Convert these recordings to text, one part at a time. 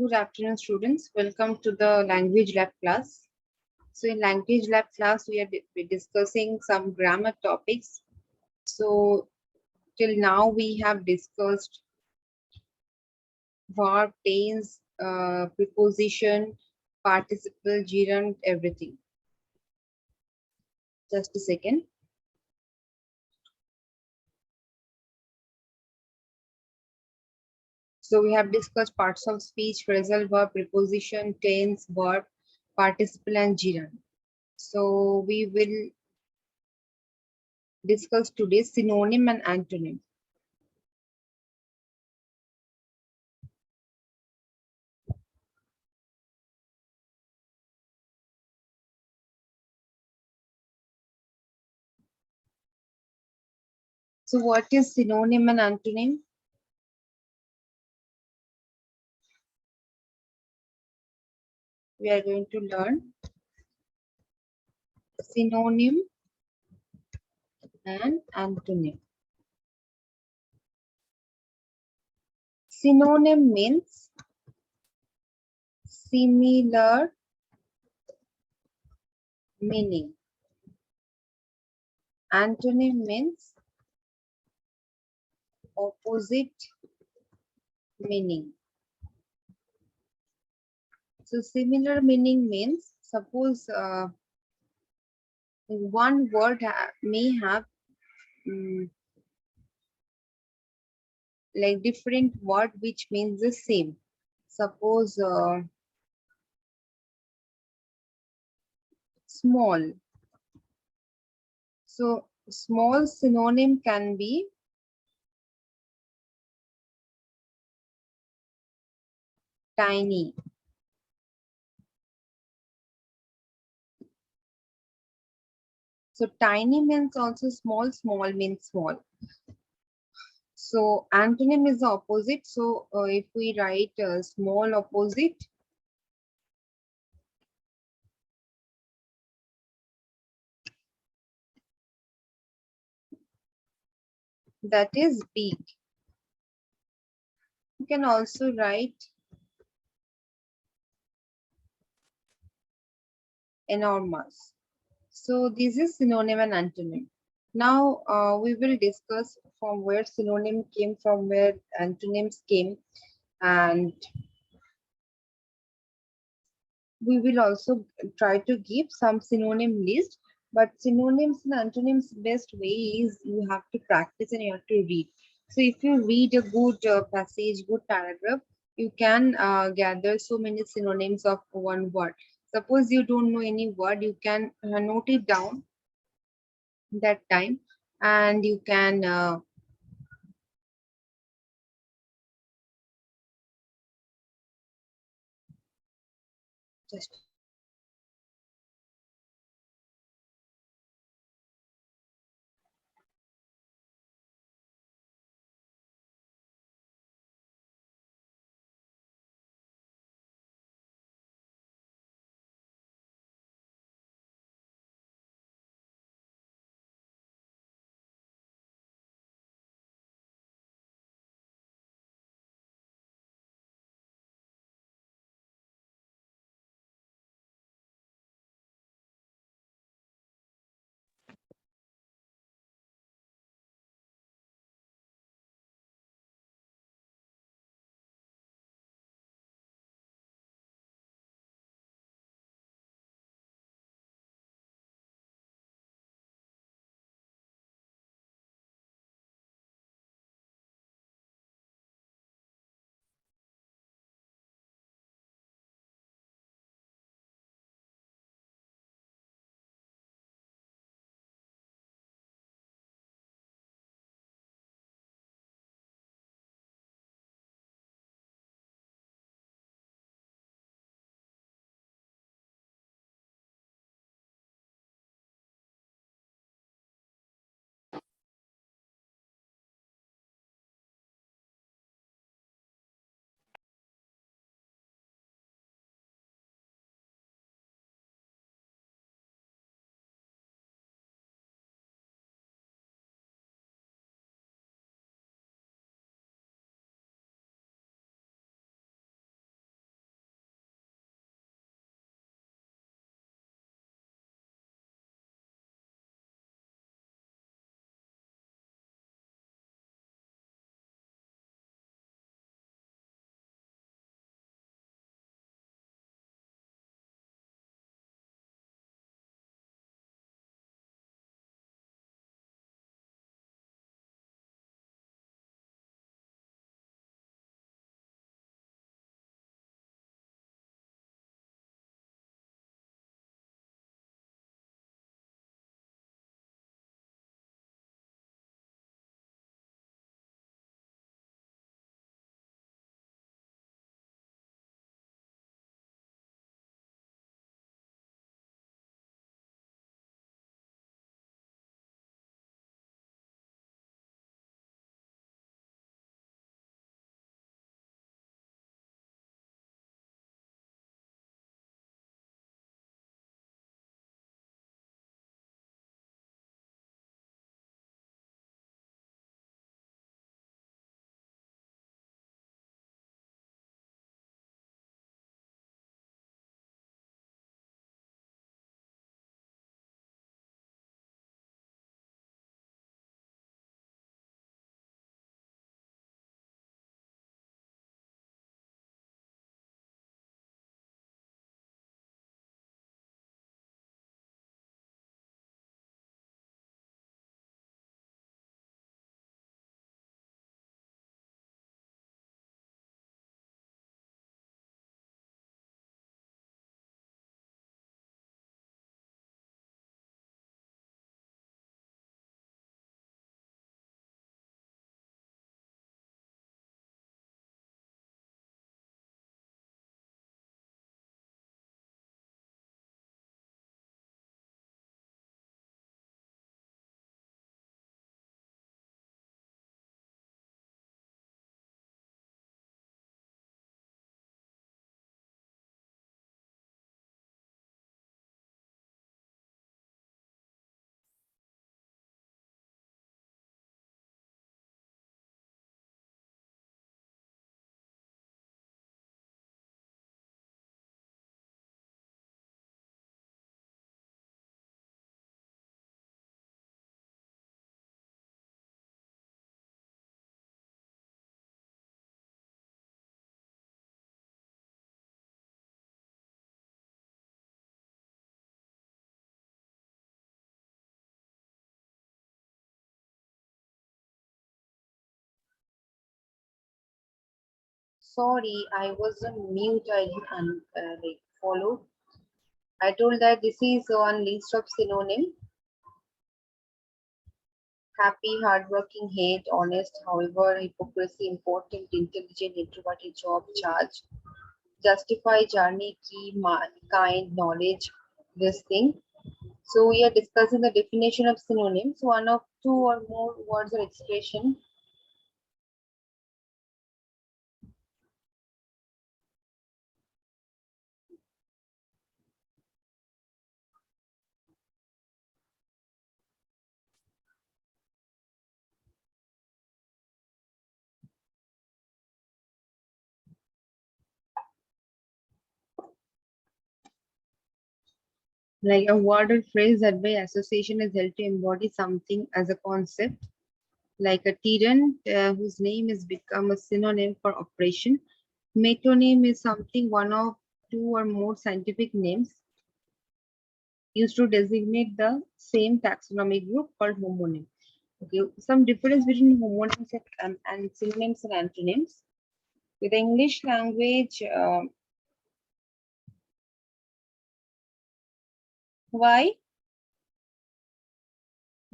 Good afternoon, students. Welcome to the language lab class. So, in language lab class, we are discussing some grammar topics. So, till now, we have discussed verb, tense, preposition, participle, gerund, everything. Just a second. So, we have discussed parts of speech, phrasal verb, preposition, tense, verb, participle, and gerund. So, we will discuss today synonym and antonym. So what is synonym and antonym? We are going to learn synonym and antonym. Synonym means similar meaning. Antonym means opposite meaning. So similar meaning means suppose one word may have like different word which means the same. Suppose small. So small synonym can be tiny. So tiny means also small, small means small. So antonym is the opposite. So if we write small opposite, that is big. You can also write enormous. So this is synonym and antonym. Now we will discuss from where synonym came from, where antonyms came, and we will also try to give some synonym list. But synonyms and antonyms best way is you have to practice and you have to read. So if you read a good passage, good paragraph, you can gather so many synonyms of one word. Suppose you don't know any word, you can note it down that time, and you can just Sorry, I was on mute. I didn't like follow. I told that this is one list of synonym: happy, hardworking, hate, honest, however, hypocrisy, important, intelligent, introverted, job, charge, justify, journey, key, kind, knowledge, this thing. So we are discussing the definition of synonyms. One of two or more words or expression. Like a word or phrase that by association is held to embody something as a concept, like a tyrant whose name has become a synonym for oppression. Metonym is something one of two or more scientific names used to designate the same taxonomic group called homonym. Okay, some difference between homonyms and synonyms and antonyms. With the English language, why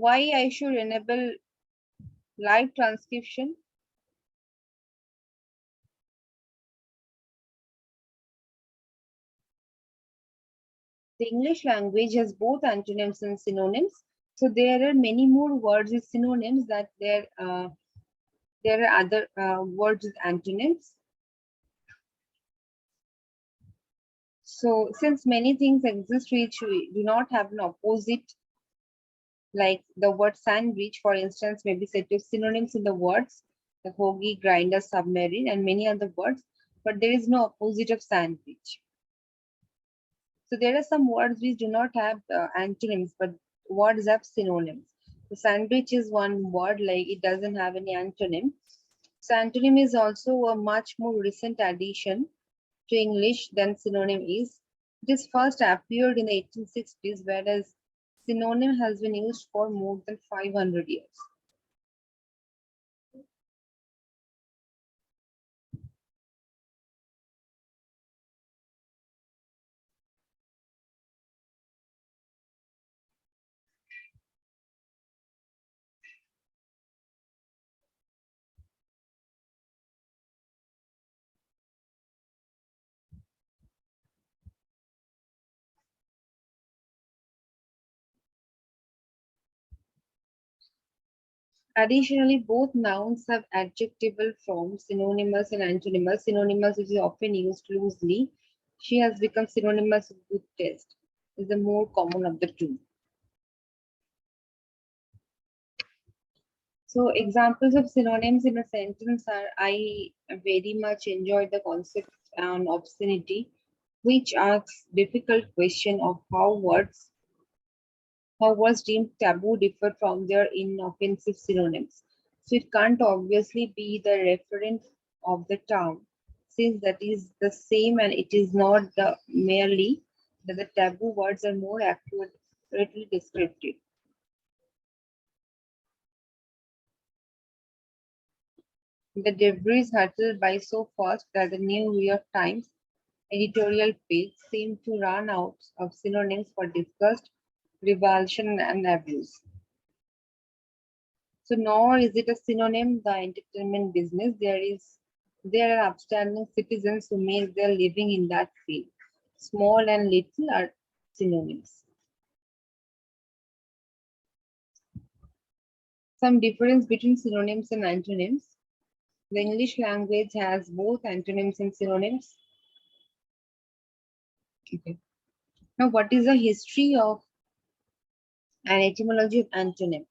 I should enable live transcription? The English language has both antonyms and synonyms. So there are many more words with synonyms that there are other words with antonyms. So since many things exist which we do not have an opposite, like the word sandwich, for instance, may be said to synonyms in the words the hoagie, grinder, submarine, and many other words, but there is no opposite of sandwich. So there are some words which do not have antonyms, but words have synonyms. The sandwich is one word, like it doesn't have any antonym. So antonym is also a much more recent addition to English than synonym is. This first appeared in the 1860s, whereas synonym has been used for more than 500 years. Additionally, both nouns have adjectival forms, synonymous and antonymous. Synonymous, which is often used loosely, she has become synonymous with good taste, is the more common of the two. So examples of synonyms in a sentence are: I very much enjoy the concept on obscenity, which asks difficult question of how words deemed taboo differ from their inoffensive synonyms. So it can't obviously be the referent of the term, since that is the same and it is not the merely that the taboo words are more accurately descriptive. The debris hurtled by so fast that the New York Times editorial page seemed to run out of synonyms for disgust, revulsion, and abuse. So nor is it a synonym, the entertainment business. There are upstanding citizens who make their living in that field. Small and little are synonyms. Some difference between synonyms and antonyms. The English language has both antonyms and synonyms. Okay. Now, what is the history of an etymology of antonym?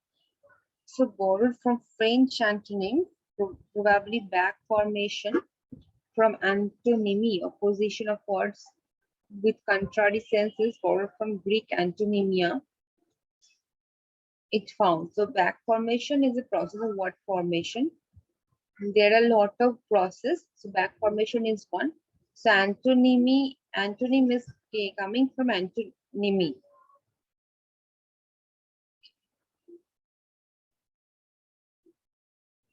So borrowed from French antonym, probably back formation from antonymy, opposition of words with contrary senses, borrowed from Greek antonymia, it found. So back formation is a process of word formation. There are a lot of process. So back formation is one. So antonym is coming from antonymy.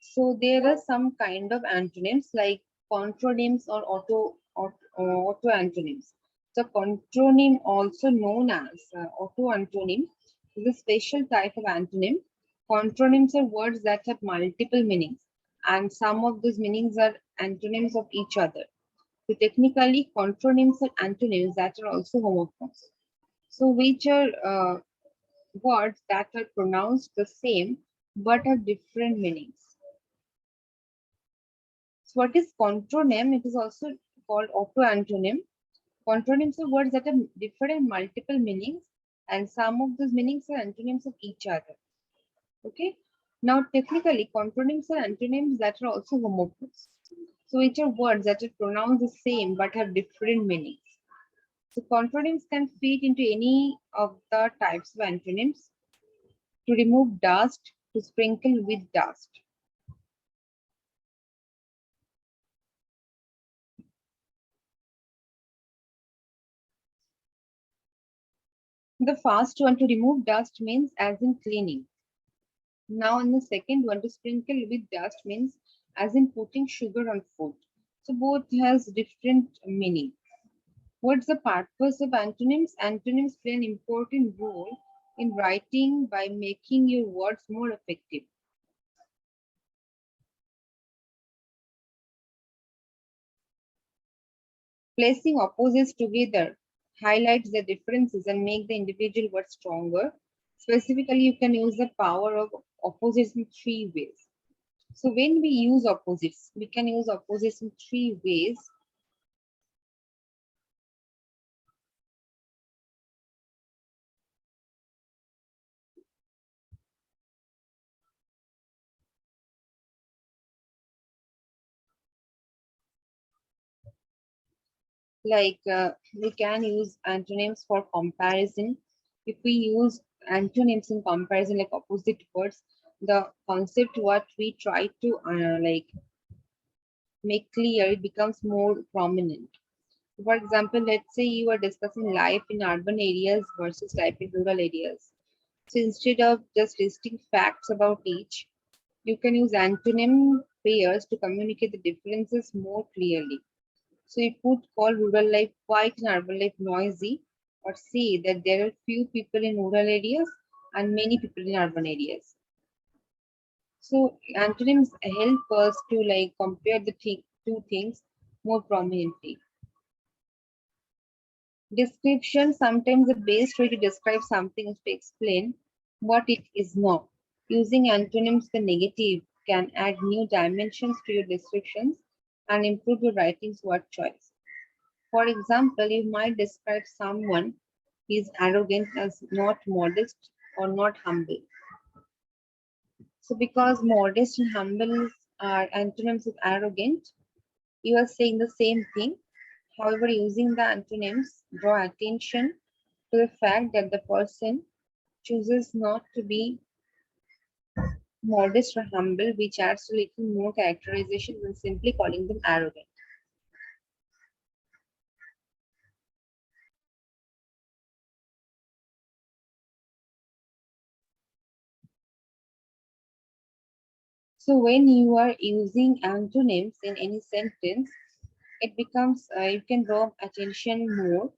So there are some kind of antonyms like contronyms or auto antonyms. The contronym, also known as auto antonym, is a special type of antonym. Contronyms are words that have multiple meanings, and some of those meanings are antonyms of each other. So technically, contronyms are antonyms that are also homophones. So which are words that are pronounced the same but have different meanings. So what is contronym? It is also called auto-antonym. Contronyms are words that have different multiple meanings, and some of those meanings are antonyms of each other. Okay. Now, technically, contronyms are antonyms that are also homophones. So which are words that are pronounced the same but have different meanings. So contronyms can fit into any of the types of antonyms: to remove dust, to sprinkle with dust. The first one, to remove dust, means as in cleaning. Now in the second one, to sprinkle with dust, means as in putting sugar on food. So both has different meaning. What's the purpose of antonyms? Antonyms play an important role in writing by making your words more effective. Placing opposites together highlights the differences and make the individual word stronger. Specifically, you can use the power of opposites in three ways. So when we use opposites, we can use opposites in three ways. Like we can use antonyms for comparison. If we use antonyms in comparison, like opposite words, the concept what we try to like make clear, it becomes more prominent. For example, let's say you are discussing life in urban areas versus life in rural areas. So instead of just listing facts about each, you can use antonym pairs to communicate the differences more clearly. So you could call rural life quiet and urban life noisy, or say that there are few people in rural areas and many people in urban areas. So antonyms help us to like compare the two things more prominently. Description, sometimes the best way to describe something is to explain what it is not. Using antonyms, the negative, can add new dimensions to your descriptions and improve your writing's word choice. For example, you might describe someone is arrogant as not modest or not humble. So because modest and humble are antonyms of arrogant, you are saying the same thing. However, using the antonyms, draw attention to the fact that the person chooses not to be modest or humble, which adds a little more characterization than simply calling them arrogant. So when you are using antonyms in any sentence, it becomes you can draw attention more,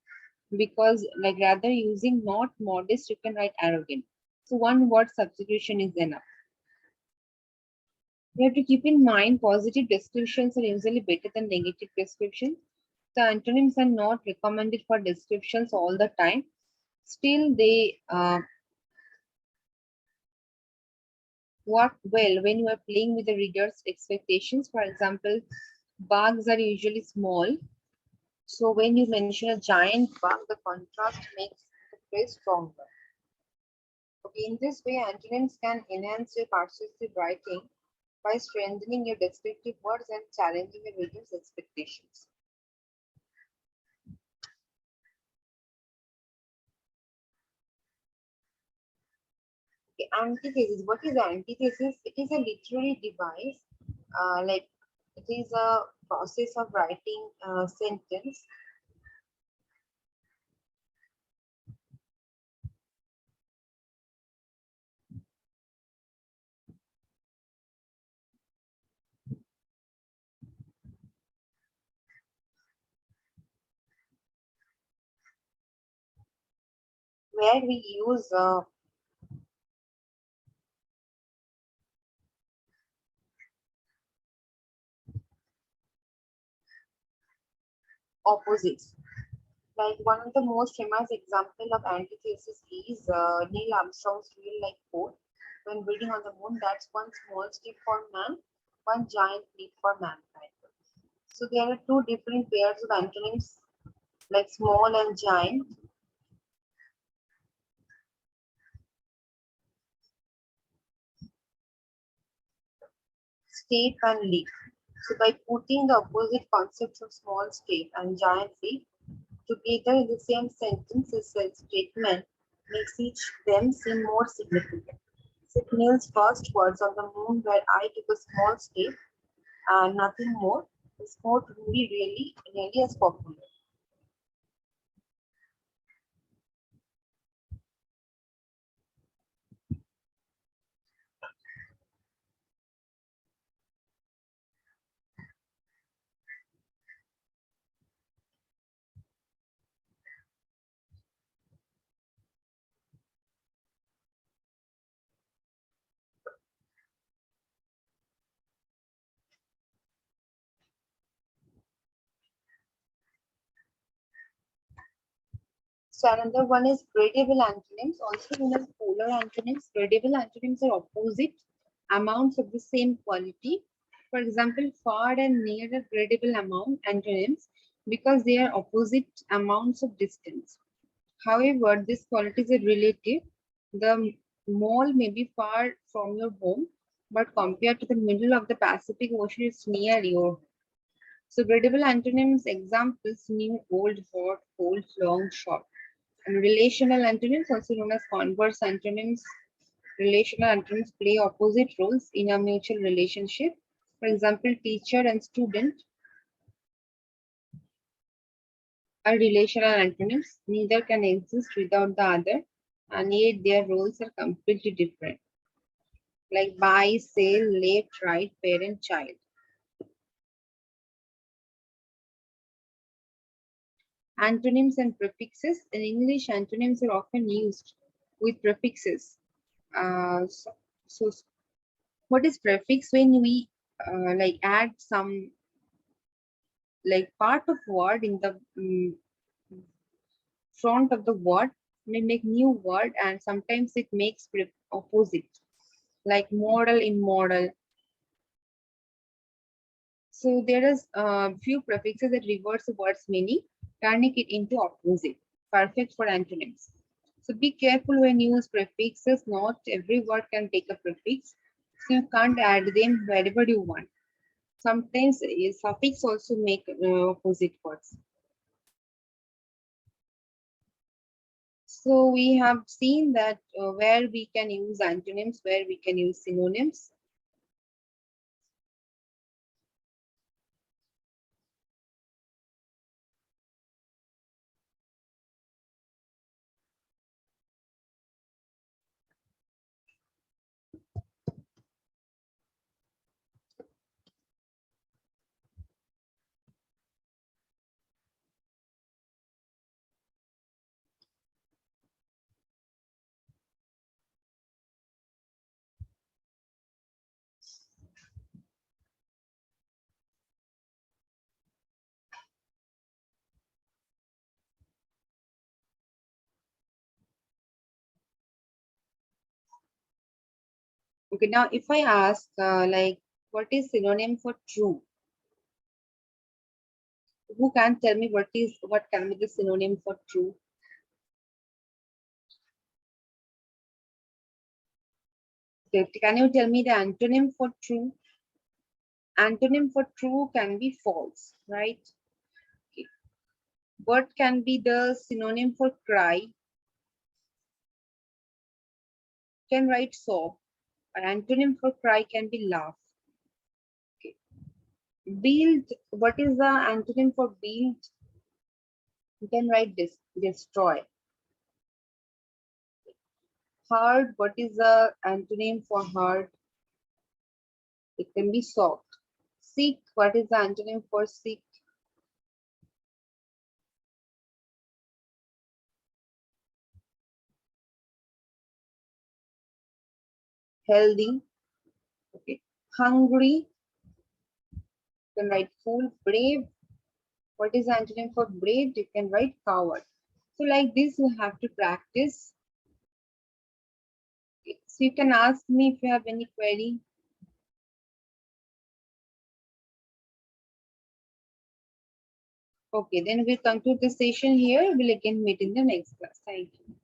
because like rather using not modest, you can write arrogant. So one word substitution is enough. You have to keep in mind positive descriptions are usually better than negative descriptions. The antonyms are not recommended for descriptions all the time. Still, they work well when you are playing with the reader's expectations. For example, bugs are usually small. So when you mention a giant bug, the contrast makes the phrase stronger. Okay, in this way, antonyms can enhance your persuasive writing by strengthening your descriptive words and challenging your reader's expectations. Okay, antithesis. What is antithesis? It is a literary device, like it is a process of writing a sentence. where we use opposites. Like one of the most famous example of antithesis is Neil Armstrong's real-life quote, "When reading on the moon, that's one small step for man, one giant leap for mankind." So there are two different pairs of antonyms, like small and giant, step and leap. So by putting the opposite concepts of small step and giant leap together in the same sentence, this statement makes each them seem more significant. Neil's first words on the moon where I took a small step and nothing more is not really as popular. So another one is gradable antonyms, also known as polar antonyms. Gradable antonyms are opposite amounts of the same quality. For example, far and near are gradable amount antonyms because they are opposite amounts of distance. However, these qualities are relative. The mall may be far from your home, but compared to the middle of the Pacific Ocean, it's near you. So gradable antonyms examples new, old, hot, cold, long, short. And relational antonyms, also known as converse antonyms. Relational antonyms play opposite roles in a mutual relationship. For example, teacher and student are relational antonyms. Neither can exist without the other, and yet their roles are completely different. Like buy, sell, left, right, parent, child. Antonyms and prefixes. In English, antonyms are often used with prefixes. So what is prefix? When we like add some like part of word in the front of the word, may make new word, and sometimes it makes opposite, like model in model. So there is a few prefixes that reverse the word's meaning, turning it into opposite. Perfect for antonyms. So be careful when you use prefixes. Not every word can take a prefix, so you can't add them wherever you want. Sometimes a suffix also make opposite words. So we have seen that where we can use antonyms, where we can use synonyms. Okay, now if I ask like what is synonym for true? Who can tell me what can be the synonym for true? Okay, can you tell me the antonym for true? Antonym for true can be false, right? Okay. What can be the synonym for cry? Can write sob. An antonym for cry can be laugh. Okay. Build. What is the antonym for build? You can write destroy. Hard. What is the antonym for hard? It can be soft. Sick. What is the antonym for sick? healthy. Okay. Hungry, you can write fool. Brave, what is the antonym for brave? You can write coward. So like this, you have to practice. So you can ask me if you have any query. Okay, then we'll conclude the session here. We'll again meet in the next class. Thank you.